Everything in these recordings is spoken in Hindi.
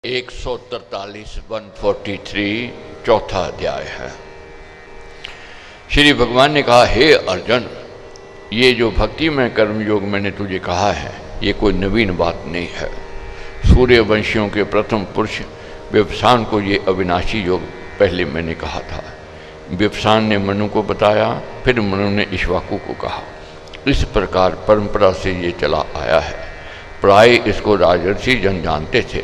143 143 चौथा अध्याय है। श्री भगवान ने कहा, हे अर्जुन, ये जो भक्ति में कर्म योग मैंने तुझे कहा है, ये कोई नवीन बात नहीं है। सूर्यवंशियों के प्रथम पुरुष विप्सान को ये अविनाशी योग पहले मैंने कहा था। विप्सान ने मनु को बताया, फिर मनु ने इक्ष्वाकु को कहा। इस प्रकार परंपरा से ये चला आया है। प्राय इसको राजर्षि जन जानते थे।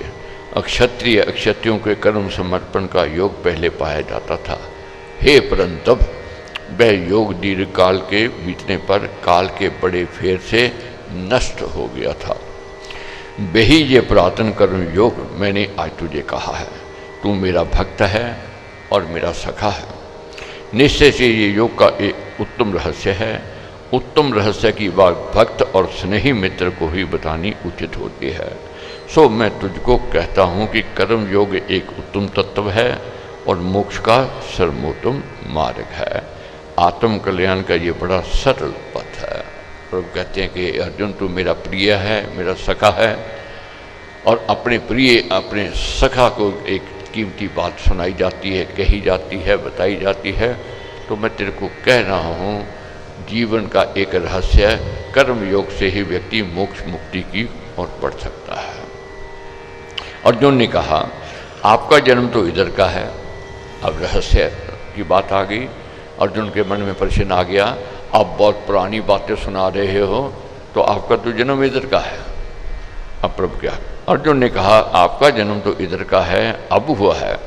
अक्षत्रिय अक्षत्रियों के कर्म समर्पण का योग पहले पाया जाता था। हे परंतप, वह योग दीर्घ काल के बीतने पर काल के बड़े फेर से नष्ट हो गया था। वही ये पुरातन कर्म योग मैंने आज तुझे कहा है। तू मेरा भक्त है और मेरा सखा है। निश्चय से ये योग का एक उत्तम रहस्य है। उत्तम रहस्य की बात भक्त और स्नेही मित्र को ही बतानी उचित होती है। सो मैं तुझको कहता हूँ कि कर्म योग एक उत्तम तत्व है और मोक्ष का सर्वोत्तम मार्ग है। आत्म कल्याण का ये बड़ा सरल पथ है। प्रभु कहते हैं कि अर्जुन, तू मेरा प्रिय है, मेरा सखा है। और अपने प्रिय अपने सखा को एक कीमती बात सुनाई जाती है, कही जाती है, बताई जाती है। तो मैं तेरे को कह रहा हूँ, जीवन का एक रहस्य है। कर्म योग से ही व्यक्ति मोक्ष मुक्ति की ओर बढ़ सकता है। अर्जुन ने कहा, आपका जन्म तो इधर का है। अब रहस्य की बात आ गई। अर्जुन के मन में प्रश्न आ गया, आप बहुत पुरानी बातें सुना रहे हो, तो आपका तो जन्म इधर का है। अब प्रभु क्या? अर्जुन ने कहा, आपका जन्म तो इधर का है, अब हुआ है,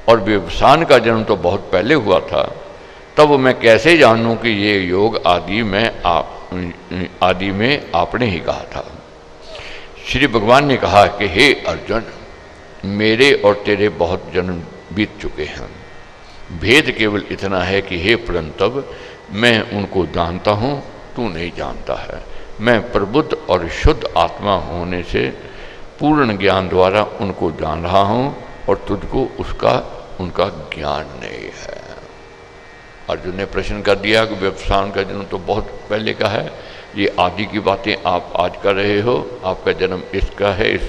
और विप्सान का जन्म तो बहुत पहले हुआ था। तब मैं कैसे जानूं कि ये योग आदि में आपने ही कहा था। श्री भगवान ने कहा कि हे अर्जुन, मेरे और तेरे बहुत जन्म बीत चुके हैं। भेद केवल इतना है कि हे परंतप, मैं उनको जानता हूँ, तू नहीं जानता है। मैं प्रबुद्ध और शुद्ध आत्मा होने से पूर्ण ज्ञान द्वारा उनको जान रहा हूँ और तुझको उनका ज्ञान नहीं है। अर्जुन ने प्रश्न कर दिया कि विप्सान का जन्म तो बहुत पहले का है, ये आदि की बातें आप आज कर रहे हो, आपका जन्म इसका है, इस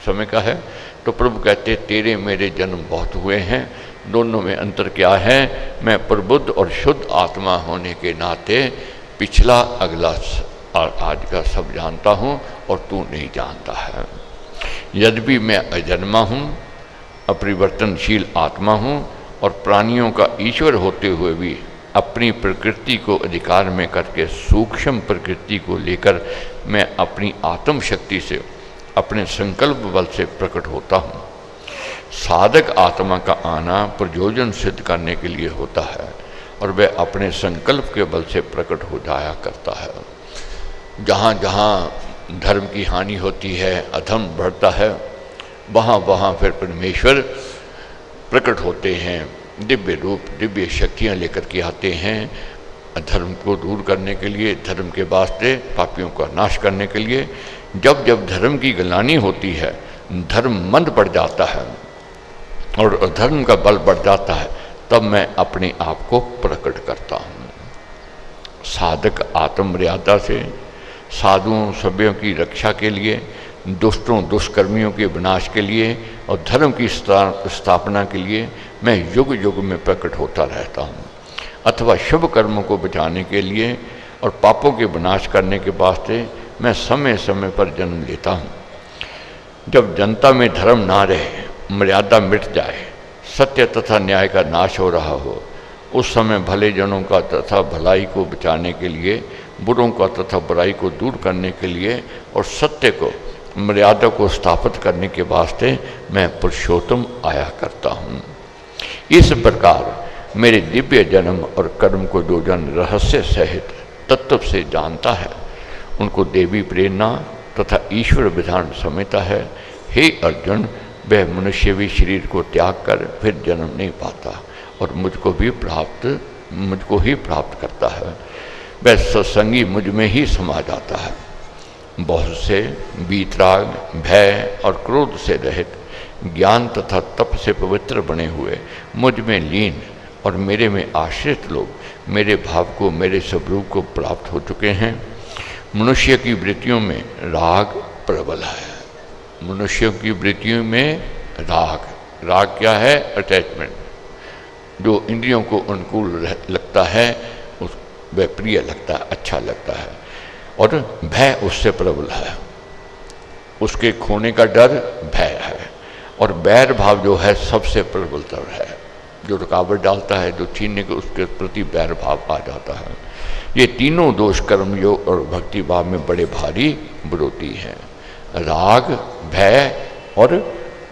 समय का है। तो प्रभु कहते, तेरे मेरे जन्म बहुत हुए हैं, दोनों में अंतर क्या है? मैं प्रबुद्ध और शुद्ध आत्मा होने के नाते पिछला अगला और आज का सब जानता हूँ और तू नहीं जानता है। यद्यपि मैं अजन्मा हूँ, अपरिवर्तनशील आत्मा हूँ और प्राणियों का ईश्वर होते हुए भी अपनी प्रकृति को अधिकार में करके सूक्ष्म प्रकृति को लेकर मैं अपनी आत्म शक्ति से अपने संकल्प बल से प्रकट होता हूँ। साधक आत्मा का आना प्रयोजन सिद्ध करने के लिए होता है और वह अपने संकल्प के बल से प्रकट हो जाया करता है। जहाँ जहाँ धर्म की हानि होती है, अधर्म बढ़ता है, वहाँ वहाँ फिर परमेश्वर प्रकट होते हैं। दिव्य रूप, दिव्य शक्तियाँ लेकर के आते हैं धर्म को दूर करने के लिए, धर्म के वास्ते, पापियों का नाश करने के लिए। जब जब धर्म की ग्लानि होती है, धर्म मंद पड़ जाता है और अधर्म का बल बढ़ जाता है, तब मैं अपने आप को प्रकट करता हूँ। साधक आत्म मर्यादा से साधुओं सभ्यों की रक्षा के लिए, दुष्टों दुष्कर्मियों के विनाश के लिए और धर्म की स्थापना के लिए मैं युग युग में प्रकट होता रहता हूँ। अथवा शुभ कर्मों को बचाने के लिए और पापों के विनाश करने के वास्ते मैं समय समय पर जन्म लेता हूँ। जब जनता में धर्म ना रहे, मर्यादा मिट जाए, सत्य तथा न्याय का नाश हो रहा हो, उस समय भले जनों का तथा भलाई को बचाने के लिए, बुरों का तथा बुराई को दूर करने के लिए और सत्य को, मर्यादा को स्थापित करने के वास्ते मैं पुरुषोत्तम आया करता हूँ। इस प्रकार मेरे दिव्य जन्म और कर्म को जो जन रहस्य सहित तत्व से जानता है, उनको देवी प्रेरणा तथा ईश्वर विधान समझता है। हे अर्जुन, वह मनुष्य भी शरीर को त्याग कर फिर जन्म नहीं पाता और मुझको ही प्राप्त करता है। वह सत्संगी मुझ में ही समा जाता है। बहुत से वीतराग, भय और क्रोध से रहित, ज्ञान तथा तप से पवित्र बने हुए, मुझ में लीन और मेरे में आश्रित लोग मेरे भाव को, मेरे स्वरूप को प्राप्त हो चुके हैं। मनुष्य की वृत्तियों में राग प्रबल है। मनुष्यों की वृत्तियों में राग, राग क्या है? अटैचमेंट, जो इंद्रियों को अनुकूल लगता है उस वह प्रिय लगता है, अच्छा लगता है। और भय उससे प्रबल है, उसके खोने का डर भय है। और बैर भाव जो है सबसे प्रबलतर है, जो रुकावट डालता है, जो छीनने के उसके प्रति बैर भाव आ जाता है। ये तीनों दोष कर्म योग और भक्ति भाव में बड़े भारी विरोधी हैं। राग, भय और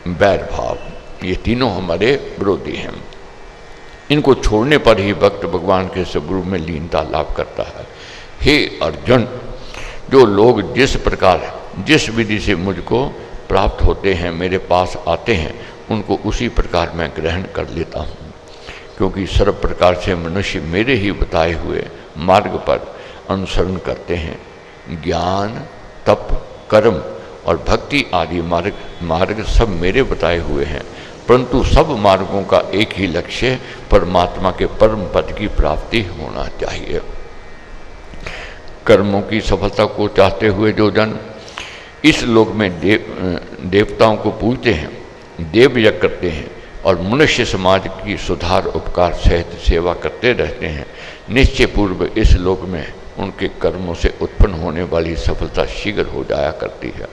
बैर भाव, ये तीनों हमारे विरोधी हैं। इनको छोड़ने पर ही भक्त भगवान के स्वरूप में लीनता लाभ करता है। हे अर्जुन, जो लोग जिस प्रकार जिस विधि से मुझको प्राप्त होते हैं, मेरे पास आते हैं, उनको उसी प्रकार मैं ग्रहण कर लेता हूँ। क्योंकि सर्व प्रकार से मनुष्य मेरे ही बताए हुए मार्ग पर अनुसरण करते हैं। ज्ञान, तप, कर्म और भक्ति आदि मार्ग सब मेरे बताए हुए हैं, परंतु सब मार्गों का एक ही लक्ष्य परमात्मा के परम पद की प्राप्ति होना चाहिए। कर्मों की सफलता को चाहते हुए जो जन इस लोक में देवताओं को पूजते हैं, देव यज्ञ करते हैं और मनुष्य समाज की सुधार उपकार सहित सेवा करते रहते हैं, निश्चय पूर्व इस लोक में उनके कर्मों से उत्पन्न होने वाली सफलता शीघ्र हो जाया करती है।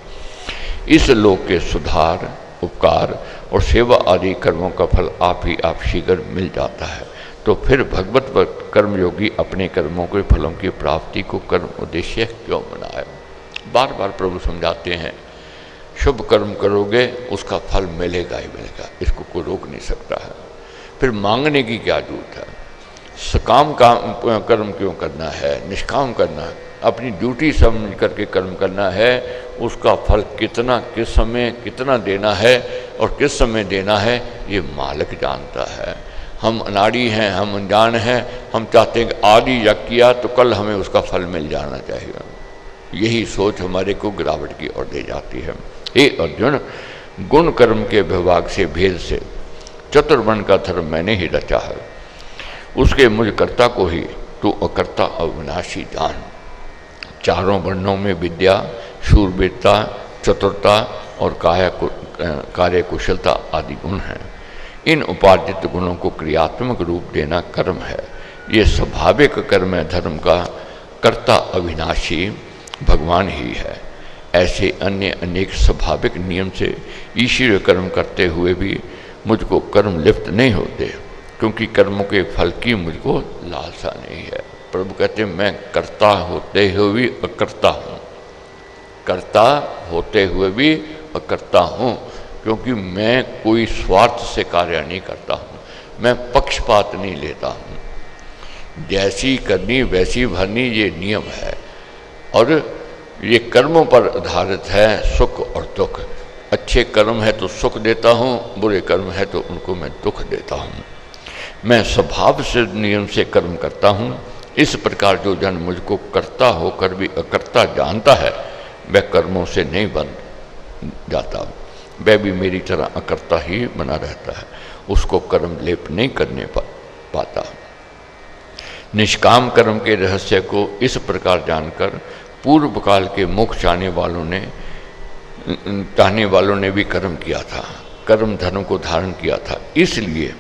इस लोक के सुधार, उपकार और सेवा आदि कर्मों का फल आप ही आप शीघ्र मिल जाता है। तो फिर भगवत भक्त कर्मयोगी अपने कर्मों के फलों की प्राप्ति को कर्म उद्देश्य क्यों बनाए? बार बार प्रभु समझाते हैं, शुभ कर्म करोगे उसका फल मिलेगा ही मिलेगा, इसको कोई रोक नहीं सकता है। फिर मांगने की क्या जरूरत है? सकाम कर्म क्यों करना है? निष्काम करना है, अपनी ड्यूटी समझ करके कर्म करना है। उसका फल कितना, किस समय कितना देना है और किस समय देना है, ये मालिक जानता है। हम अनाड़ी हैं, हम अनजान हैं, हम चाहते हैं कि आज ही यज्ञ किया तो कल हमें उसका फल मिल जाना चाहिए। यही सोच हमारे को गिरावट की ओर ले जाती है। हे अर्जुन, गुण कर्म के विभाग से भेद से चतुर्वर्ण का धर्म मैंने ही रचा है, उसके मुझ कर्ता को ही तू अकर्ता अविनाशी जान। चारों वर्णों में विद्या, शूरवीरता, चतुरता और कार्य कुशलता आदि गुण हैं। इन उपार्जित गुणों को क्रियात्मक रूप देना कर्म है। ये स्वाभाविक कर्म है। धर्म का कर्ता अविनाशी भगवान ही है। ऐसे अन्य अनेक स्वाभाविक नियम से ईश्वरीय कर्म करते हुए भी मुझको कर्म लिप्त नहीं होते, क्योंकि कर्मों के फल की मुझको लालसा नहीं है। प्रभु कहते हैं, मैं कर्ता होते हुए भी अकर्ता हूँ, कर्ता होते हुए भी अकर्ता हूँ, क्योंकि मैं कोई स्वार्थ से कार्य नहीं करता हूँ, मैं पक्षपात नहीं लेता हूँ। जैसी करनी वैसी भरनी, ये नियम है। और ये कर्मों पर आधारित है, सुख और दुख। अच्छे कर्म है तो सुख देता हूँ, बुरे कर्म है तो उनको मैं दुख देता हूँ। मैं स्वभाव से नियम से कर्म करता हूँ। इस प्रकार जो जन मुझको कर्ता होकर भी अकर्ता जानता है, वह कर्मों से नहीं बन जाता, वह भी मेरी तरह अकर्ता ही बना रहता है, उसको कर्म लेप नहीं करने पाता। निष्काम कर्म के रहस्य को इस प्रकार जानकर पूर्व काल के मोक्ष चाहने वालों ने भी कर्म किया था, कर्म धर्म को धारण किया था। इसलिए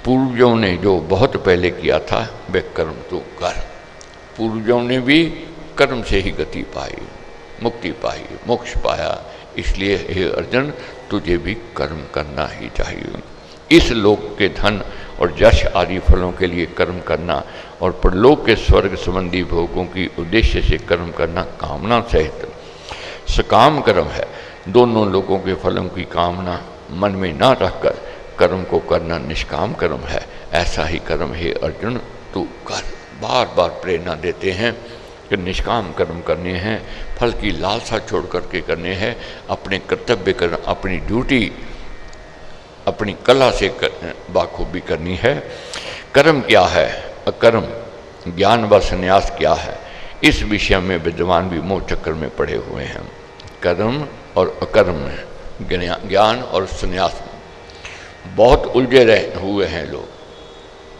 पूर्वजों ने जो बहुत पहले किया था वह कर्म तो कर। पूर्वजों ने भी कर्म से ही गति पाई, मुक्ति पाई, मोक्ष पाया। इसलिए हे अर्जुन, तुझे भी कर्म करना ही चाहिए। इस लोक के धन और यश आदि फलों के लिए कर्म करना और परलोक के स्वर्ग संबंधी भोगों की उद्देश्य से कर्म करना कामना सहित सकाम कर्म है। दोनों लोगों के फलों की कामना मन में न रखकर कर्म को करना निष्काम कर्म है। ऐसा ही कर्म हे अर्जुन तू कर। बार बार प्रेरणा देते हैं कि निष्काम कर्म करने हैं, फल की लालसा छोड़ करके करने हैं, अपने कर्तव्य करना, अपनी ड्यूटी अपनी कला से बाखूबी करनी है। कर्म क्या है, अकर्म, ज्ञान व संन्यास क्या है, इस विषय में विद्वान भी मोह चक्कर में पड़े हुए हैं। कर्म और अकर्म, ज्ञान और संन्यास बहुत उलझे रहे हुए हैं लोग,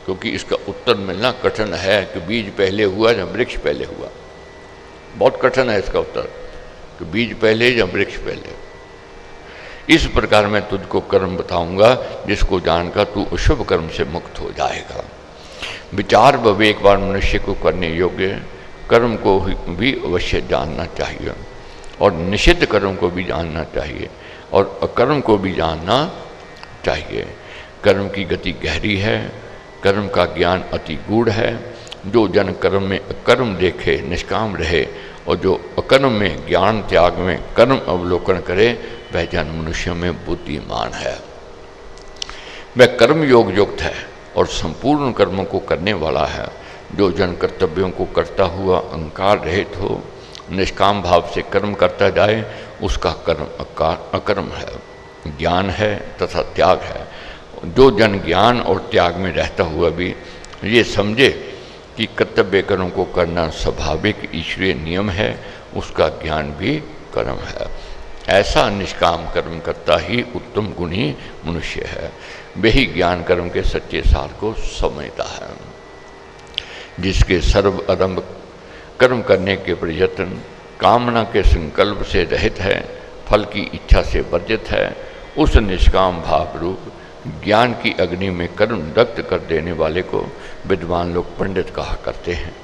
क्योंकि इसका उत्तर मिलना कठिन है कि बीज पहले हुआ या वृक्ष पहले हुआ। बहुत कठिन है इसका उत्तर कि बीज पहले या वृक्ष पहले। इस प्रकार मैं तुझको कर्म बताऊंगा जिसको जानकर तू अशुभ कर्म से मुक्त हो जाएगा। विचार विवेक बार मनुष्य को करने योग्य कर्म को भी अवश्य जानना चाहिए और निषिद्ध कर्म को भी जानना चाहिए और अकर्म को भी जानना चाहिए। कर्म की गति गहरी है, कर्म का ज्ञान अति गूढ़ है। जो जन कर्म में अकर्म देखे निष्काम रहे और जो अकर्म में ज्ञान त्याग में कर्म अवलोकन करे वह जन मनुष्यों में बुद्धिमान है। वह कर्म योग युक्त है और संपूर्ण कर्मों को करने वाला है। जो जन कर्तव्यों को करता हुआ अहंकार रहित हो निष्काम भाव से कर्म करता जाए उसका कर्म अकर्म है, ज्ञान है तथा त्याग है। जो जन ज्ञान और त्याग में रहता हुआ भी ये समझे कि कर्तव्य कर्म को करना स्वाभाविक ईश्वरीय नियम है उसका ज्ञान भी कर्म है। ऐसा निष्काम कर्म करता ही उत्तम गुणी मनुष्य है। वही ज्ञान कर्म के सच्चे सार को समझता है। जिसके सर्व आरंभ कर्म करने के प्रयत्न कामना के संकल्प से रहित है, फल की इच्छा से वर्जित है, उस निष्काम भाव रूप ज्ञान की अग्नि में कर्म दग्ध कर देने वाले को विद्वान लोग पंडित कहा करते हैं।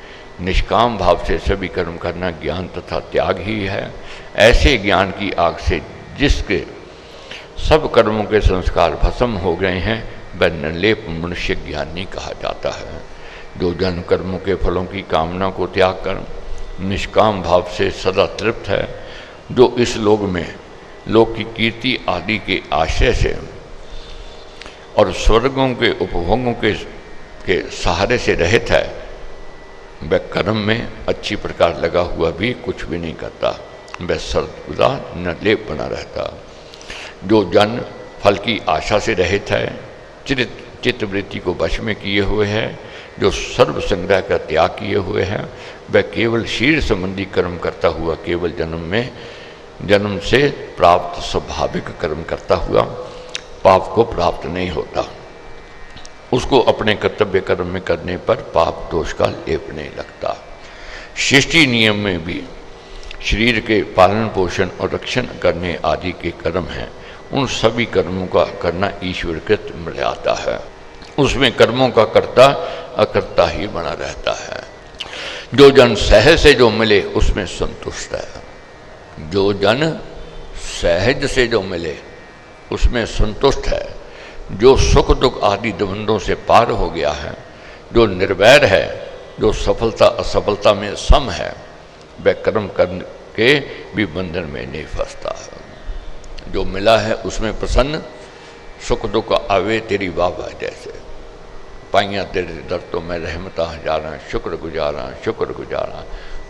निष्काम भाव से सभी कर्म करना ज्ञान तथा त्याग ही है। ऐसे ज्ञान की आग से जिसके सब कर्मों के संस्कार भस्म हो गए हैं वह निर्लेप मनुष्य ज्ञानी कहा जाता है। जो जन कर्मों के फलों की कामना को त्याग कर निष्काम भाव से सदा तृप्त है, जो इस लोक में लोक की कीर्ति आदि के आशय से और स्वर्गों के उपभोगों के सहारे से रहित है, वह कर्म में अच्छी प्रकार लगा हुआ भी कुछ भी नहीं करता, वह सर्वदा निर्लेप बना रहता। जो जन फल की आशा से रहित है, चित्तवृत्ति को वश में किए हुए है, जो सर्व संग्रह का त्याग किए हुए हैं, वह केवल शरीर संबंधी कर्म करता हुआ केवल जन्म से प्राप्त स्वाभाविक कर्म करता हुआ पाप को प्राप्त नहीं होता। उसको अपने कर्तव्य कर्म में करने पर पाप दोष का लेप नहीं लगता। सृष्टि नियम में भी शरीर के पालन पोषण और रक्षण करने आदि के कर्म हैं। उन सभी कर्मों का करना ईश्वरकृत मर्यादा है। उसमें कर्मों का कर्ता अकर्ता ही बना रहता है। जो जन सहज से जो मिले उसमें संतुष्ट है। जो जन सहज से जो मिले उसमें संतुष्ट है। जो सुख दुख आदि द्वंद्वों से पार हो गया है, जो निर्वैर है, जो सफलता असफलता में सम है, वह कर्म करके भी बंधन में नहीं फंसता है। जो मिला है उसमें प्रसन्न, सुख दुख आवे तेरी वाह जैसे पाइयां तेरे दर तो मैं रहमता हजारा शुक्र गुजारा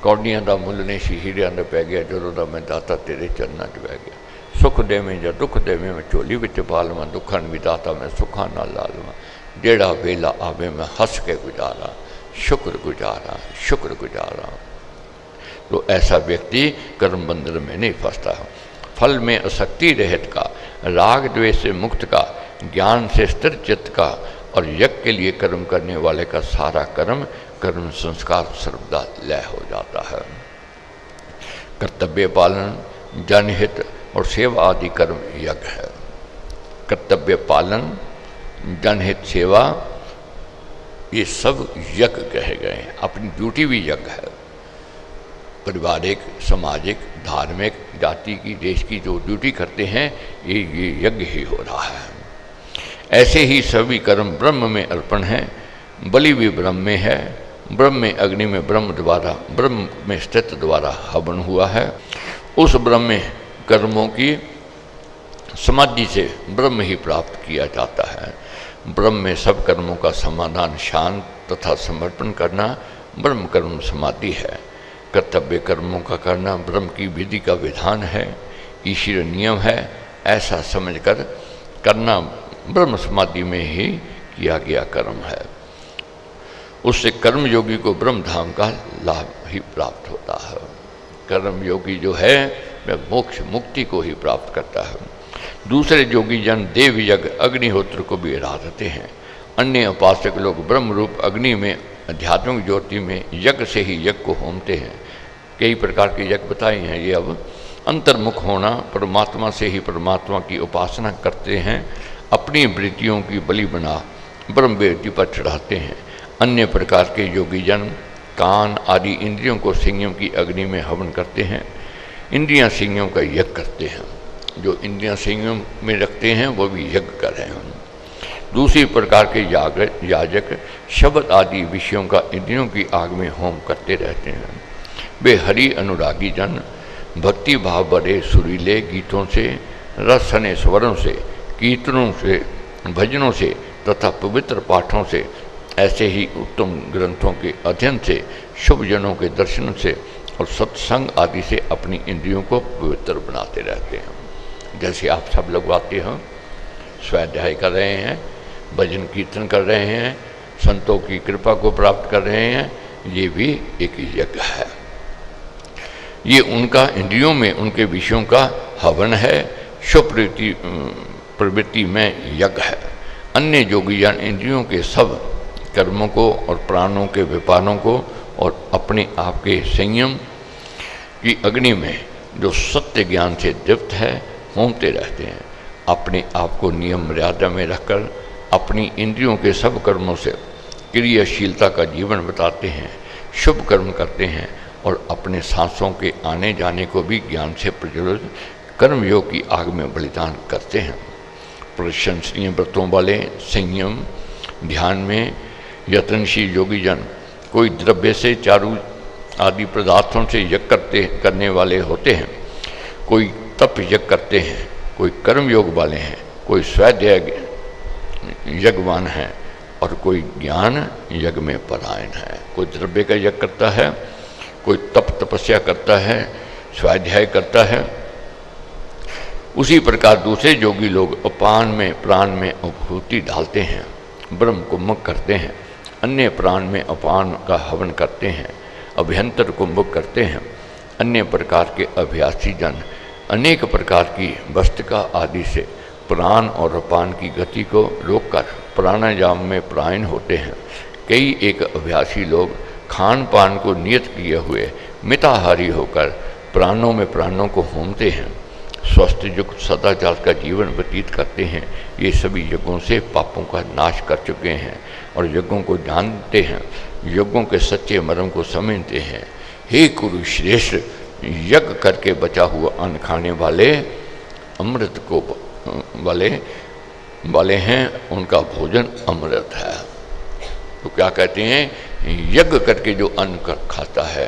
कौड़ियां दा मुੱਲ ने ਹੀਰਿਆਂ ਦਾ पै गया ਜਦੋਂ ਦਾ मैं दाता तेरे चरणों च बह गया। सुख देवें या दुख देवें मैं झोली विच पा लवां, दुखां भी दाता मैं सुखां नाल ला लवां। जेड़ा वेला आवे मैं हंस के गुजारा शुक्र गुजारा। तो ऐसा व्यक्ति कर्म बंधन में नहीं फंसता। फल में आसक्ति रहित का, राग द्वेष से मुक्त का, ज्ञान से स्थिर चित्त का और यज्ञ के लिए कर्म करने वाले का सारा कर्म संस्कार सर्वदा लय हो जाता है। कर्तव्य पालन, जनहित और सेवा आदि कर्म यज्ञ है। कर्तव्य पालन, जनहित सेवा ये सब यज्ञ कहे गए हैं। अपनी ड्यूटी भी यज्ञ है। पारिवारिक, सामाजिक, धार्मिक, जाति की, देश की जो ड्यूटी करते हैं ये यज्ञ ही हो रहा है। ऐसे ही सभी कर्म ब्रह्म में अर्पण है। बलि भी ब्रह्म में है। ब्रह्म में अग्नि में ब्रह्म में स्थित द्वारा हवन हुआ है। उस ब्रह्म में कर्मों की समाधि से ब्रह्म ही प्राप्त किया जाता है। ब्रह्म में सब कर्मों का समाधान शांत तथा समर्पण करना ब्रह्म कर्म समाधि है। कर्तव्य कर्मों का करना ब्रह्म की विधि का विधान है, ईश्वर नियम है। ऐसा समझकर करना ब्रह्म समाधि में ही किया गया कर्म है। उससे कर्म योगी को ब्रह्म धाम का लाभ ही प्राप्त होता है। कर्म योगी जो है वह मोक्ष मुक्ति को ही प्राप्त करता है। दूसरे योगी जन देव यज्ञ अग्निहोत्र को भी आराधते हैं। अन्य उपासक लोग ब्रह्म रूप अग्नि में आध्यात्मिक ज्योति में यज्ञ से ही यज्ञ को होमते हैं। कई प्रकार के यज्ञ बताए हैं। ये अब अंतर्मुख होना, परमात्मा से ही परमात्मा की उपासना करते हैं, अपनी वृत्तियों की बलि बना ब्रह्म वेदी पर चढ़ाते हैं। अन्य प्रकार के योगी जन कान आदि इंद्रियों को सिंगियों की अग्नि में हवन करते हैं, इंद्रियां सिंगियों का यज्ञ करते हैं। जो इंद्रियां सिंगियों में रखते हैं वो भी यज्ञ कर रहे हैं। दूसरी प्रकार के याजक शब्द आदि विषयों का इंद्रियों की आग में होम करते रहते हैं। वे हरि अनुरागी जन भक्ति भाव बड़े सुरीले गीतों से, रसने स्वरों से, कीर्तनों से, भजनों से तथा पवित्र पाठों से, ऐसे ही उत्तम ग्रंथों के अध्ययन से, शुभ जनों के दर्शन से और सत्संग आदि से अपनी इंद्रियों को पवित्र बनाते रहते हैं। जैसे आप सब लोग आते हैं, स्वाध्याय कर रहे हैं, भजन कीर्तन कर रहे हैं, संतों की कृपा को प्राप्त कर रहे हैं, ये भी एक यज्ञ है। ये उनका इंद्रियों में उनके विषयों का हवन है, शुभ प्रवृत्ति में यज्ञ है। अन्य योगीजन इंद्रियों के सब कर्मों को और प्राणों के व्यापारों को और अपने आप के संयम की अग्नि में जो सत्य ज्ञान से दीप्त है होमते रहते हैं। अपने आप को नियम मर्यादा में रखकर अपनी इंद्रियों के सब कर्मों से क्रियाशीलता का जीवन बताते हैं, शुभ कर्म करते हैं और अपने सांसों के आने जाने को भी ज्ञान से प्रज्वलित कर्मयोग की आग में बलिदान करते हैं। प्रशंसनीय व्रतों वाले, संयम ध्यान में यत्नशील योगीजन कोई द्रव्य से, चारु आदि पदार्थों से यज्ञ करने वाले होते हैं, कोई तप यज्ञ करते हैं, कोई कर्म योग वाले हैं, कोई स्वाध्याय यज्ञवान है और कोई ज्ञान यज्ञ में परायण है। कोई द्रव्य का यज्ञ करता है, कोई तपस्या करता है, स्वाध्याय करता है। उसी प्रकार दूसरे योगी लोग अपान में प्राण में अभूति डालते हैं, ब्रह्म कुंभक करते हैं, अन्य प्राण में अपान का हवन करते हैं, अभ्यंतर कुंभक करते हैं। अन्य प्रकार के अभ्यासी जन अनेक प्रकार की वस्तिका आदि से प्राण और अपान की गति को रोककर प्राणायाम में प्रायण होते हैं। कई एक अभ्यासी लोग खान पान को नियत किए हुए मिताहारी होकर प्राणों में प्राणों को होमते हैं, स्वस्थ युक्त सदाचार का जीवन व्यतीत करते हैं। ये सभी यज्ञों से पापों का नाश कर चुके हैं और यज्ञों को जानते हैं, यज्ञों के सच्चे मर्म को समझते हैं। हे कुरुश्रेष्ठ, यज्ञ करके बचा हुआ अन्न खाने वाले अमृत को वाले हैं, उनका भोजन अमृत है। तो क्या कहते हैं, यज्ञ करके जो अन्न खाता है,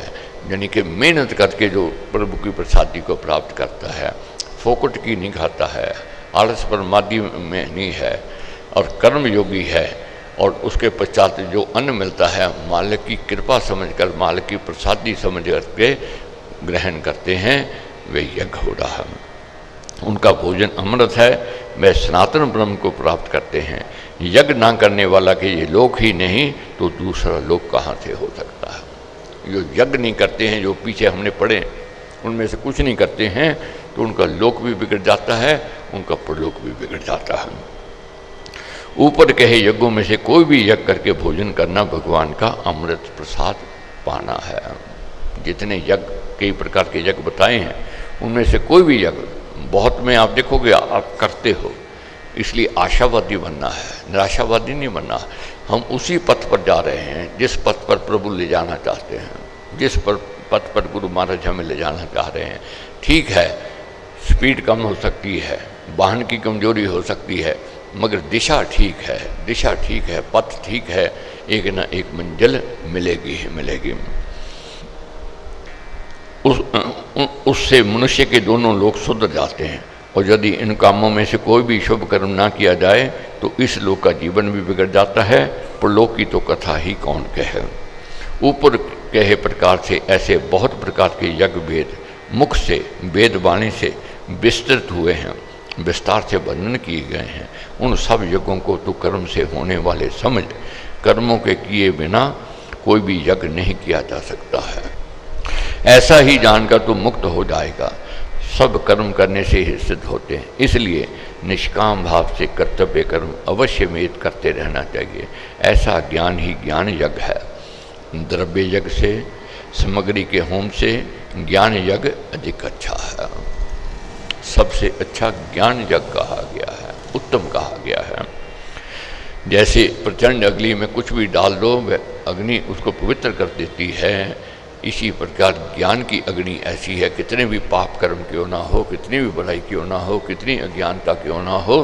यानी कि मेहनत करके जो प्रभु की प्रसादी को प्राप्त करता है, फोकट की नहीं खाता है, आलस पर मादी में नहीं है और कर्म योगी है, और उसके पश्चात जो अन्न मिलता है मालिक की कृपा समझकर, मालिक की प्रसादी समझ करके ग्रहण करते हैं, वे यज्ञ हो रहा है। उनका भोजन अमृत है, वे सनातन ब्रह्म को प्राप्त करते हैं। यज्ञ ना करने वाला के ये लोक ही नहीं तो दूसरा लोक कहाँ से हो सकता है। जो यज्ञ नहीं करते हैं, जो पीछे हमने पढ़े उनमें से कुछ नहीं करते हैं, तो उनका लोक भी बिगड़ जाता है, उनका परलोक भी बिगड़ जाता है। ऊपर कहे यज्ञों में से कोई भी यज्ञ करके भोजन करना भगवान का अमृत प्रसाद पाना है। जितने यज्ञ कई प्रकार के यज्ञ बताए हैं, उनमें से कोई भी यज्ञ, बहुत में आप देखोगे आप करते हो, इसलिए आशावादी बनना है, निराशावादी नहीं बनना। हम उसी पथ पर जा रहे हैं जिस पथ पर प्रभु ले जाना चाहते हैं, जिस पथ पर गुरु महाराज हमें ले जाना चाह रहे हैं। ठीक है, स्पीड कम हो सकती है, वाहन की कमजोरी हो सकती है, मगर दिशा ठीक है, दिशा ठीक है, पथ ठीक है, एक न एक मंजिल मिलेगी ही मिलेगी। उससे मनुष्य के दोनों लोग सुधर जाते हैं, और यदि इन कामों में से कोई भी शुभ कर्म ना किया जाए तो इस लोक का जीवन भी बिगड़ जाता है, परलोक की तो कथा ही कौन कहे। ऊपर कहे प्रकार से ऐसे बहुत प्रकार के यज्ञ वेद मुख से, वेद वाणी से विस्तृत हुए हैं, विस्तार से वर्णन किए गए हैं। उन सब यज्ञों को तो कर्म से होने वाले समझ, कर्मों के किए बिना कोई भी यज्ञ नहीं किया जा सकता है। ऐसा ही जानकर तो मुक्त हो जाएगा। सब कर्म करने से ही सिद्ध होते हैं, इसलिए निष्काम भाव से कर्तव्य कर्म अवश्य में करते रहना चाहिए। ऐसा ज्ञान ही ज्ञान यज्ञ है। द्रव्य यज्ञ से, सामग्री के होम से, ज्ञान यज्ञ अधिक अच्छा है। सबसे अच्छा ज्ञान यज्ञ कहा गया है, उत्तम कहा गया है। जैसे प्रचंड अग्नि में कुछ भी डाल दो वह अग्नि उसको पवित्र कर देती है, इसी प्रकार ज्ञान की अग्नि ऐसी है, कितने भी पाप कर्म क्यों ना हो, कितनी भी बुराई क्यों ना हो, कितनी अज्ञानता क्यों ना हो,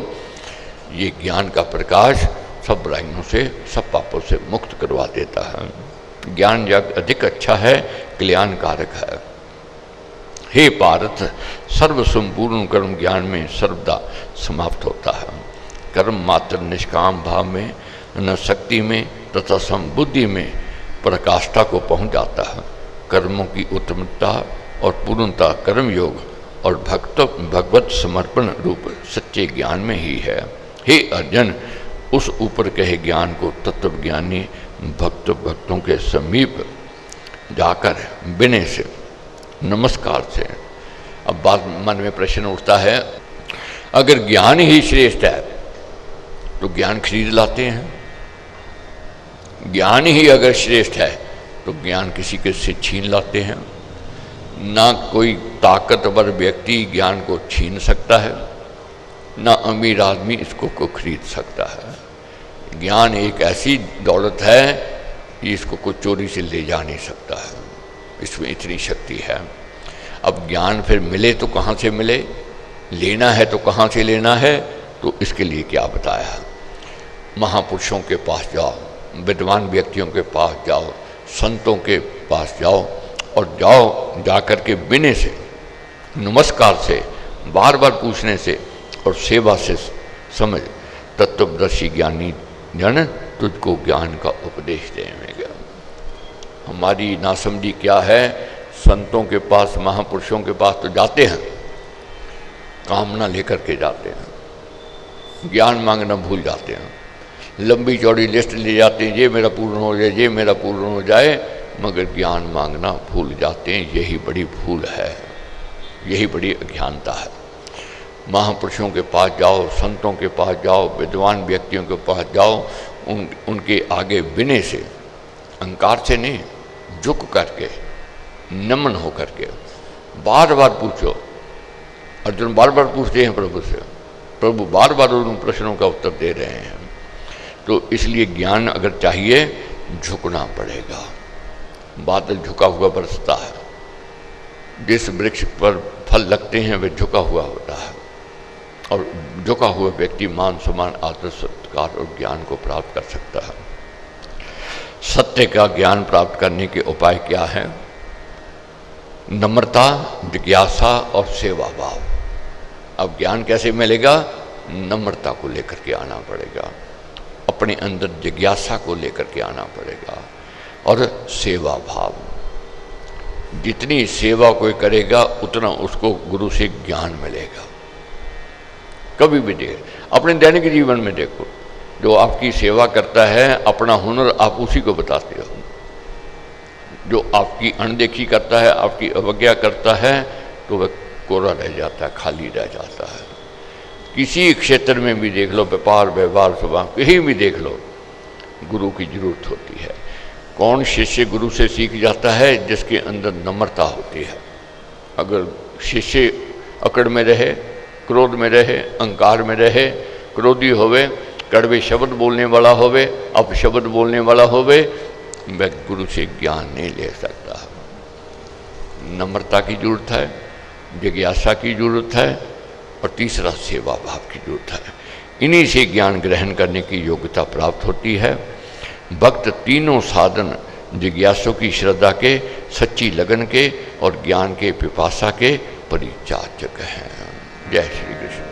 ये ज्ञान का प्रकाश सब बुराइयों से, सब पापों से मुक्त करवा देता है। ज्ञान यज्ञ अधिक अच्छा है, कल्याणकारक है। हे पार्थ, सर्व संपूर्ण कर्म ज्ञान में सर्वदा समाप्त होता है। कर्म मात्र निष्काम भाव में, न शक्ति में तथा संबुद्धि में पराकाष्ठा को पहुंच जाता है। कर्मों की उत्तमता और पूर्णता कर्म योग और भगवत समर्पण रूप सच्चे ज्ञान में ही है। हे अर्जुन, उस ऊपर कहे ज्ञान को तत्वज्ञानी भक्तों के समीप जाकर विनय से, नमस्कार से। अब बात मन में प्रश्न उठता है, अगर ज्ञान ही श्रेष्ठ है तो ज्ञान खरीद लाते हैं, ज्ञान ही अगर श्रेष्ठ है तो ज्ञान किसी के से छीन लाते हैं। ना कोई ताकतवर व्यक्ति ज्ञान को छीन सकता है, ना अमीर आदमी इसको खरीद सकता है। ज्ञान एक ऐसी दौलत है कि इसको कोई चोरी से ले जा नहीं सकता है, इसमें इतनी शक्ति है। अब ज्ञान फिर मिले तो कहाँ से मिले, लेना है तो कहाँ से लेना है, तो इसके लिए क्या बताया। महापुरुषों के पास जाओ, विद्वान व्यक्तियों के पास जाओ, संतों के पास जाओ, और जाओ जाकर के विनय से, नमस्कार से, बार बार पूछने से और सेवा से समझ, तत्वदर्शी ज्ञानी जन तुझको ज्ञान का उपदेश देंगे। हमारी नासमझी क्या है, संतों के पास, महापुरुषों के पास तो जाते हैं, कामना लेकर के जाते हैं, ज्ञान मांगना भूल जाते हैं, लंबी चौड़ी लिस्ट ले जाते हैं, ये मेरा पूर्ण हो जाए, ये मेरा पूर्ण हो जाए, मगर ज्ञान मांगना भूल जाते हैं। यही बड़ी भूल है, यही बड़ी अज्ञानता है। महापुरुषों के पास जाओ, संतों के पास जाओ, विद्वान व्यक्तियों के पास जाओ, उनके आगे विनय से, अहंकार से नहीं, झुक करके, नमन हो करके बार बार पूछो। अर्जुन बार बार पूछते हैं प्रभु से, प्रभु बार बार उन प्रश्नों का उत्तर दे रहे हैं। तो इसलिए ज्ञान अगर चाहिए झुकना पड़ेगा। बादल झुका हुआ बरसता है, जिस वृक्ष पर फल लगते हैं वह झुका हुआ होता है, और झुका हुआ व्यक्ति मान सम्मान आदर सत्कार और ज्ञान को प्राप्त कर सकता है। सत्य का ज्ञान प्राप्त करने के उपाय क्या है? नम्रता, जिज्ञासा और सेवा भाव। अब ज्ञान कैसे मिलेगा? नम्रता को लेकर के आना पड़ेगा, अपने अंदर जिज्ञासा को लेकर के आना पड़ेगा, और सेवा भाव। जितनी सेवा कोई करेगा उतना उसको गुरु से ज्ञान मिलेगा। कभी भी देख, अपने दैनिक जीवन में देखो, जो आपकी सेवा करता है अपना हुनर आप उसी को बताते हो। जो आपकी अनदेखी करता है, आपकी अवज्ञा करता है, तो वह कोरा रह जाता है, खाली रह जाता है। किसी क्षेत्र में भी देख लो, व्यापार व्यवहार स्वभाव कहीं भी देख लो, गुरु की जरूरत होती है। कौन शिष्य गुरु से सीख जाता है? जिसके अंदर नम्रता होती है। अगर शिष्य अकड़ में रहे, क्रोध में रहे, अहंकार में रहे, क्रोधी होवे, कड़वे शब्द बोलने वाला होवे, अपशब्द बोलने वाला होवे, वह गुरु से ज्ञान नहीं ले सकता। नम्रता की जरूरत है, जिज्ञासा की जरूरत है, और तीसरा सेवा भाव की जरूरत है। इन्हीं से ज्ञान ग्रहण करने की योग्यता प्राप्त होती है। भक्त तीनों साधन जिज्ञासु की श्रद्धा के, सच्ची लगन के और ज्ञान के पिपासा के परिचारक हैं। जय श्री कृष्ण।